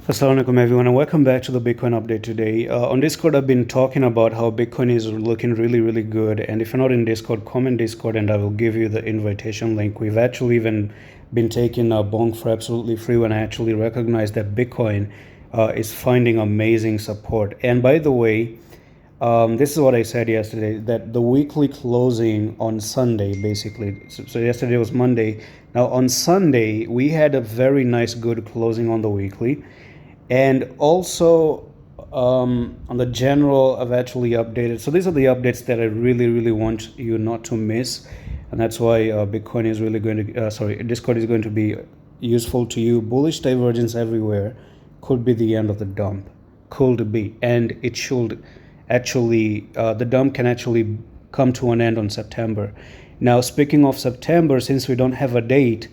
Assalamu alaikum everyone, and welcome back to the Bitcoin update today. On Discord, I've been talking about how Bitcoin is looking really good, and if you're not in Discord, comment Discord and I will give you the invitation link. We've actually even been taking a bonk for absolutely free when I actually recognize that Bitcoin is finding amazing support. And by the way, this is what I said yesterday, that the weekly closing on Sunday, basically, so yesterday was Monday. Now on Sunday, we had a very nice good closing on the weekly. And also on the general, I've actually updated. So these are the updates that I really want you not to miss. And that's why Bitcoin is really going to, Discord is going to be useful to you. Bullish divergence everywhere could be the end of the dump. Could be. And it should actually, the dump can actually come to an end on September. Now, speaking of September, since we don't have a date,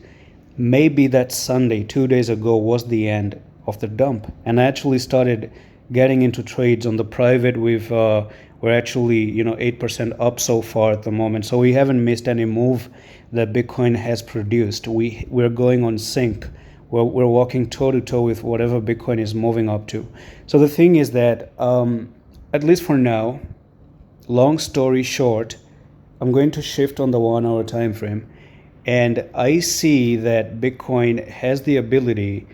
maybe that Sunday, 2 days ago, was the end of the dump, and I actually started getting into trades on the private. We're actually 8% up so far at the moment, so we haven't missed any move that Bitcoin has produced. We're going on sync. We're walking toe to toe with whatever Bitcoin is moving up to. So the thing is that at least for now, long story short, I'm going to shift on the 1 hour time frame, and I see that Bitcoin has the ability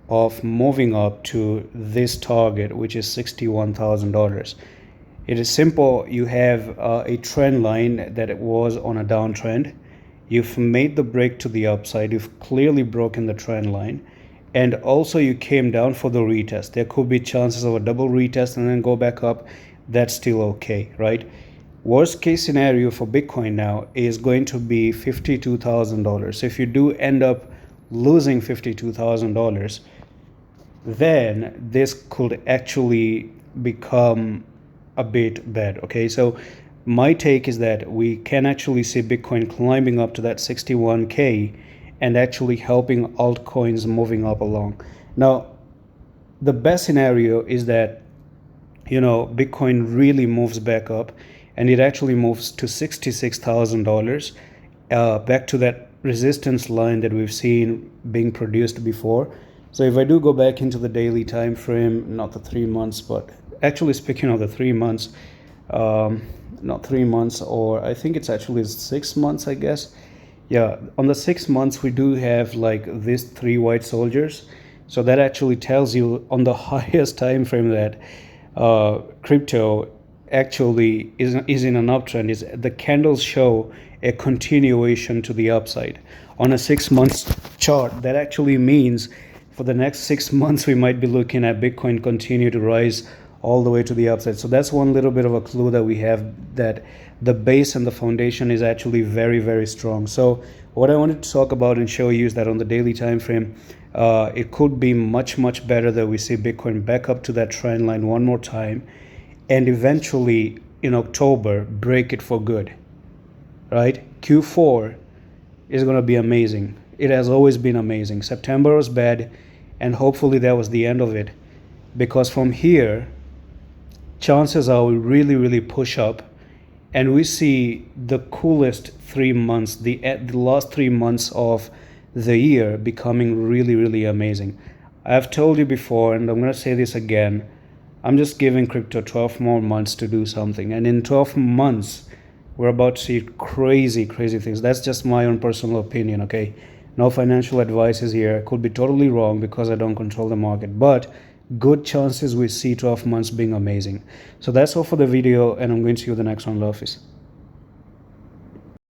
of moving up to this target, which is $61,000. It is simple. You have a trend line that it was on a downtrend. You've made the break to the upside. You've clearly broken the trend line, and also you came down for the retest. There could be chances of a double retest and then go back up. That's still okay, right? Worst case scenario for Bitcoin now is going to be $52,000. So if you do end up losing $52,000, then this could actually become a bit bad. Okay, so my take is that we can actually see Bitcoin climbing up to that 61K and actually helping altcoins moving up along. Now, the best scenario is that Bitcoin really moves back up and it actually moves to $66,000, back to that resistance line that we've seen being produced before. So if I do go back into the daily time frame, not the 3 months, but actually speaking of the 3 months, not 3 months, or I think it's actually 6 months, I guess. Yeah, on the 6 months, we do have like these 3 white soldiers. So that actually tells you on the highest time frame that crypto actually is in an uptrend. Is the candles show a continuation to the upside. On a 6 months chart, that actually means for the next 6 months, we might be looking at Bitcoin continue to rise all the way to the upside. So that's one little bit of a clue that we have, that the base and the foundation is actually very strong. So what I wanted to talk about and show you is that on the daily time frame, it could be much better that we see Bitcoin back up to that trend line one more time, and eventually in October break it for good, right? Q4 is going to be amazing. It has always been amazing. September was bad, and hopefully that was the end of it, because from here chances are we really push up and we see the coolest 3 months, the last 3 months of the year becoming really amazing. I've told you before, and I'm going to say this again, I'm just giving crypto 12 more months to do something, and in 12 months we're about to see crazy things. That's just my own personal opinion, okay? No financial advice is here. Could be totally wrong because I don't control the market, but good chances we see 12 months being amazing. So that's all for the video, and I'm going to see you in the next one. Love, peace.